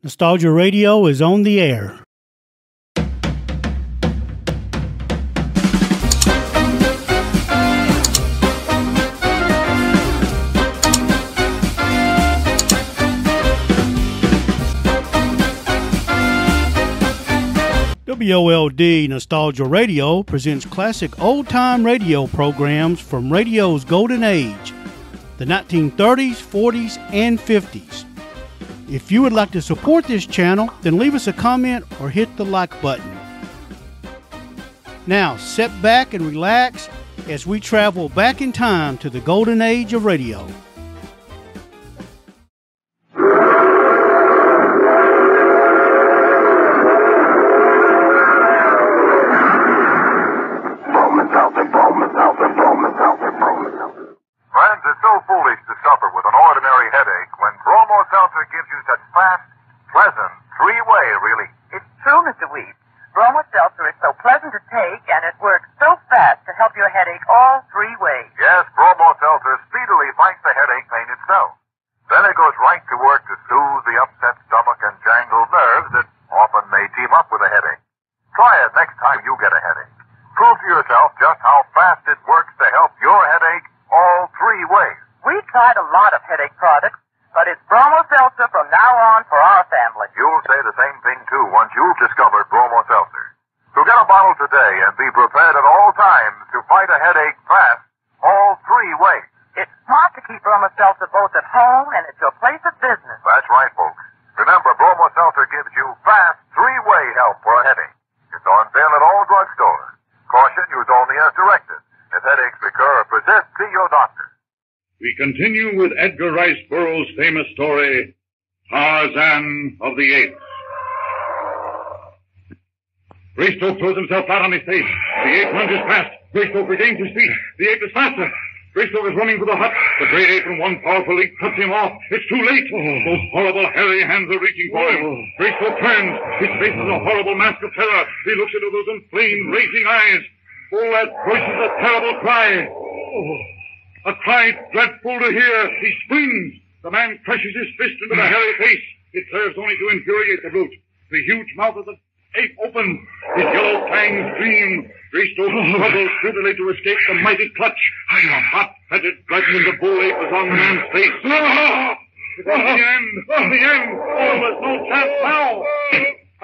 Nostalgia Radio is on the air. WOLD Nostalgia Radio presents classic old-time radio programs from radio's golden age, the 1930s, 40s, and 50s. If you would like to support this channel, then leave us a comment or hit the like button. Now, sit back and relax as we travel back in time to the golden age of radio. Friends, it's so foolish to suffer with an ordinary headache when Bromo Seltzer gives you such fast, pleasant, three-way relief. It's true, Mr. Weed. Bromo Seltzer is so pleasant to take, and it works so fast to help your headache all three ways. Yes, Bromo Seltzer speedily fights the headache pain itself. Then it goes right to work to soothe the upset stomach and jangled nerves that often may team up with a headache. Try it next time you get a headache. Prove to yourself just how fast it works to help your headache all three ways. We tried a lot of headache products, but it's Bromo Seltzer from now on for our family. You'll say the same thing, too, once you've discovered Bromo Seltzer. So get a bottle today and be prepared at all times to fight a headache fast all three ways. It's smart to keep Bromo Seltzer both at home and at your place of business. That's right, folks. Remember, Bromo Seltzer gives you fast three-way help for a headache. It's on sale at all drugstores. Caution, use only as directed. If headaches recur or persist, see your doctor. We continue with Edgar Rice Burroughs' famous story, Tarzan of the Apes. Greystoke throws himself flat on his face. The ape lunges past. Greystoke regains his feet. The ape is faster. Greystoke is running for the hut. The great ape in one powerful leap cuts him off. It's too late. Those horrible, hairy hands are reaching for him. Greystoke turns. His face is a horrible mask of terror. He looks into those inflamed, raging eyes. Oh, that voices a terrible cry. A cry dreadful to hear. He springs. The man crushes his fist into the hairy face. It serves only to infuriate the brute. The huge mouth of the ape opens. His yellow fangs gleam. Greystoke struggles futilely to escape the mighty clutch. The hot-headed, bludgeoning bull ape is on the man's face. It is the end. The end. Oh, there's no chance now.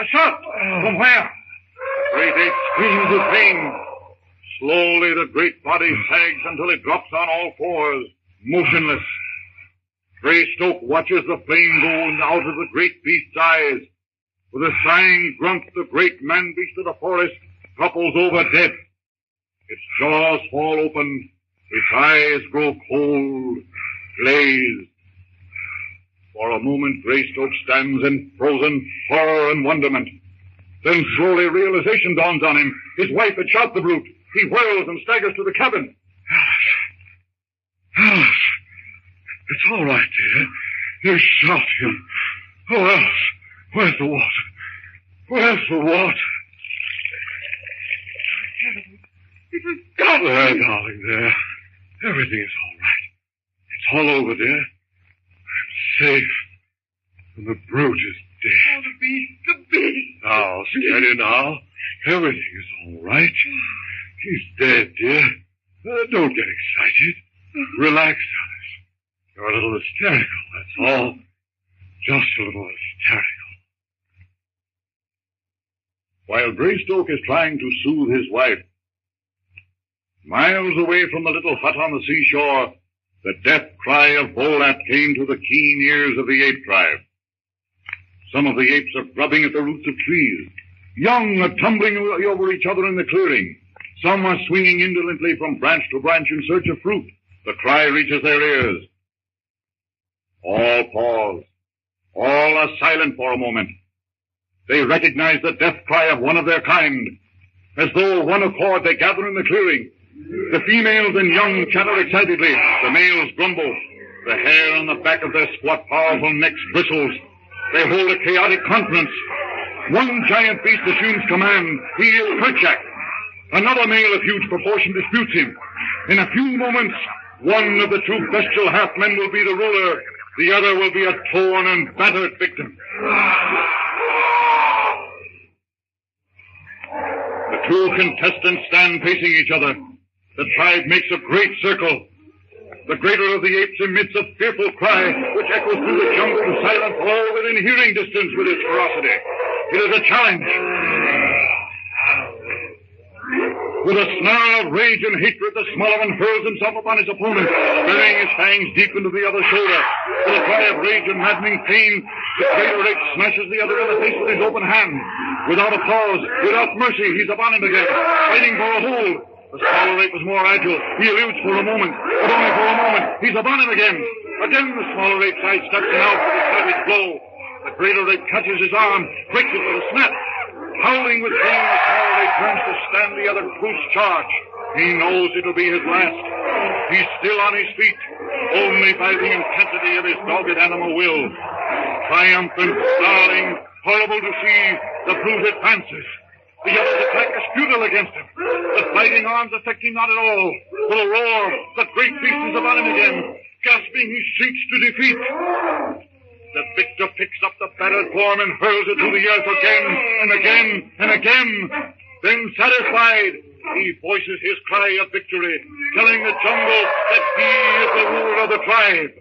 A shot. From where? The great ape screams with pain. Slowly the great body sags until it drops on all fours, motionless. Greystoke watches the flame go out of the great beast's eyes. With a sighing grunt, the great man-beast of the forest topples over dead. Its jaws fall open, its eyes grow cold, glazed. For a moment, Greystoke stands in frozen horror and wonderment. Then slowly realization dawns on him. His wife had shot the brute. He whirls and staggers to the cabin. Alice. It's all right, dear. You shot him. Oh, Alice, where's the water? Where's the water? It was gone. There, darling, there. Everything is all right. It's all over, dear. I'm safe. And the brute is dead. Oh, the beast. Now, steady now. Everything is all right. He's dead, dear. Don't get excited. Relax, Alice. You're a little hysterical, that's all. Just a little hysterical. While Greystoke is trying to soothe his wife, miles away from the little hut on the seashore, the death cry of Volat came to the keen ears of the ape tribe. Some of the apes are grubbing at the roots of trees. Young are tumbling over each other in the clearing. Some are swinging indolently from branch to branch in search of fruit. The cry reaches their ears. All pause. All are silent for a moment. They recognize the death cry of one of their kind. As though of one accord, they gather in the clearing. The females and young chatter excitedly. The males grumble. The hair on the back of their squat, powerful necks bristles. They hold a chaotic conference. One giant beast assumes command. He is Kerchak. Another male of huge proportion disputes him. In a few moments, one of the two bestial half-men will be the ruler. The other will be a torn and battered victim. The two contestants stand facing each other. The tribe makes a great circle. The greater of the apes emits a fearful cry, which echoes through the jungle to silence all within hearing distance with its ferocity. It is a challenge. With a snarl of rage and hatred, the smaller one hurls himself upon his opponent, burying his fangs deep into the other's shoulder. With a cry of rage and maddening pain, the greater ape smashes the other in the face with his open hand. Without a pause, without mercy, he's upon him again, fighting for a hold. The smaller ape is more agile. He eludes for a moment, but only for a moment. He's upon him again. Again the smaller ape sidesteps him out with a savage blow. The greater ape catches his arm, breaks it with a snap. Howling with pain, the smaller ape turns to stand the other brute charge. He knows it'll be his last. He's still on his feet, only by the intensity of his dogged animal will. Triumphant, snarling, horrible to see, the brute advances. The other's attack is futile against him. The fighting arms affect him not at all. With a roar, the great beast is upon him again. Gasping, he shrieks to defeat. The victor picks up the battered form and hurls it to the earth again and again and again. Then, satisfied, he voices his cry of victory, telling the jungle that he is the ruler of the tribe.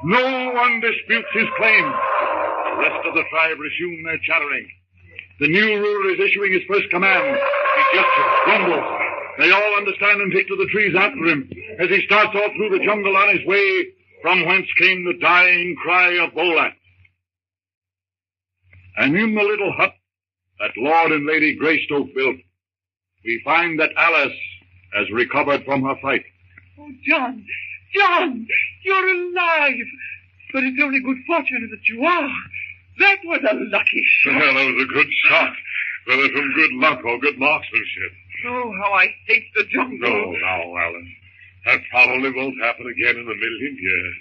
No one disputes his claim. The rest of the tribe resume their chattering. The new ruler is issuing his first command. He gestures, rumbles. They all understand and take to the trees after him as he starts off through the jungle on his way from whence came the dying cry of WOLD. And in the little hut that Lord and Lady Greystoke built, we find that Alice has recovered from her fright. Oh, John! John! You're alive! But it's only good fortune that you are. That was a lucky shot. Well, that was a good shot. Whether from good luck or good marksmanship. Oh, how I hate the jungle. No, now, Alice. That probably won't happen again in a million years.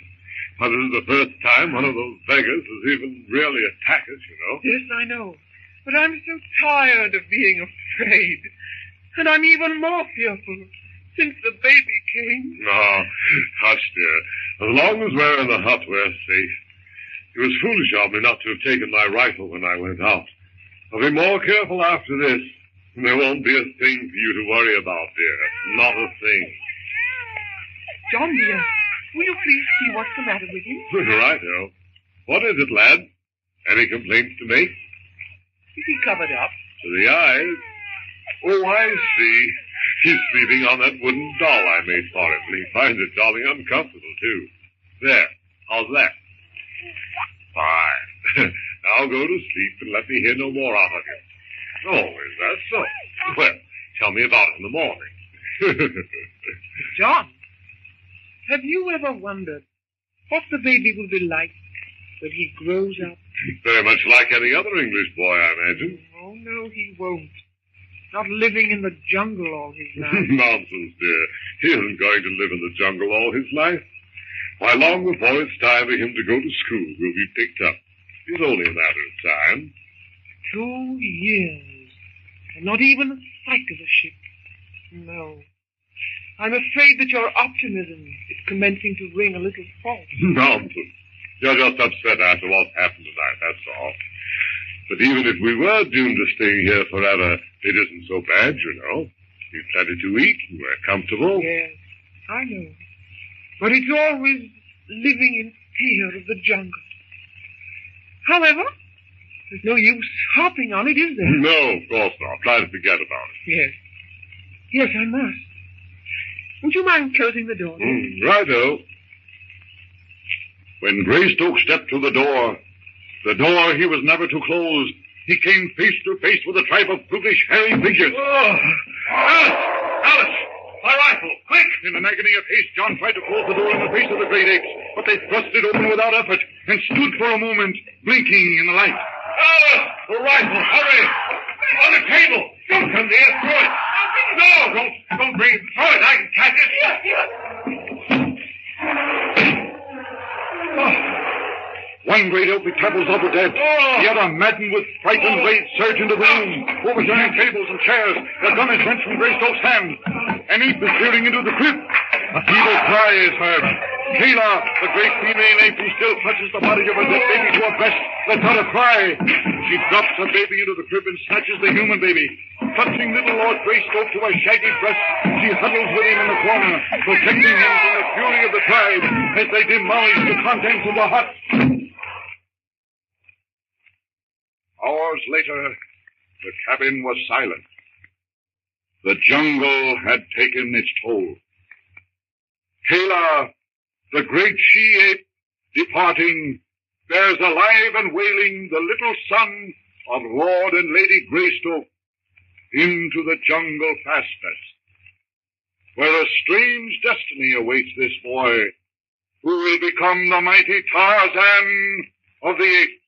But this is the first time one of those beggars has even really attacked us, you know. Yes, I know. But I'm so tired of being afraid. And I'm even more fearful since the baby came. No, hush, dear. As long as we're in the hut, we're safe. It was foolish of me not to have taken my rifle when I went out. I'll be more careful after this. There won't be a thing for you to worry about, dear. Not a thing. John, dear, will you please see what's the matter with him? Righto. What is it, lad? Any complaints to make? Is he covered up? To the eyes? Oh, I see. He's sleeping on that wooden doll I made for him, and he finds it jolly uncomfortable, too. There. How's that? Fine. Now go to sleep and let me hear no more out of you. Oh, is that so? Well, tell me about it in the morning. John, have you ever wondered what the baby will be like when he grows up? Very much like any other English boy, I imagine. Oh, no, he won't. Not living in the jungle all his life. Nonsense, dear. He isn't going to live in the jungle all his life. Why, long before it's time for him to go to school, he'll be picked up. It's only a matter of time. 2 years. And not even a sight of a ship. No. I'm afraid that your optimism is commencing to ring a little false. Nonsense. You're just upset after what's happened tonight, that's all. But even if we were doomed to stay here forever, it isn't so bad, you know. We've plenty to eat, and we're comfortable. Yes, I know. But it's always living in fear of the jungle. However, there's no use harping on it, is there? No, of course not. Try to forget about it. Yes. Yes, I must. Would you mind closing the door? Righto. When Greystoke stepped to the door he was never to close, he came face to face with a tribe of brutish, hairy figures. Oh. Alice! My rifle! Quick! In an agony of haste, John tried to close the door in the face of the great apes, but they thrust it open without effort and stood for a moment, blinking in the light. Alice! The rifle! Hurry! On the table! Don't come near! Throw it! No! Don't bring it! Throw it! I can catch it! One great ape topples over dead. The other, maddened with fright and rage, surged into the room, overturning tables and chairs. The gun is wrenched from Greystoke's hand. An ape is peering into the crypt. A feeble cry is heard. Kayla, the great female ape who still clutches the body of her dead baby to her breast, lets out a cry. She drops her baby into the crib and snatches the human baby. Clutching little Lord Greystoke to her shaggy breast, she huddles with him in the corner, protecting him from the fury of the tribe as they demolish the contents of the hut. Hours later, the cabin was silent. The jungle had taken its toll. Kayla, the great she-ape, departing, bears alive and wailing the little son of Lord and Lady Greystoke into the jungle fastness, where a strange destiny awaits this boy, who will become the mighty Tarzan of the Apes.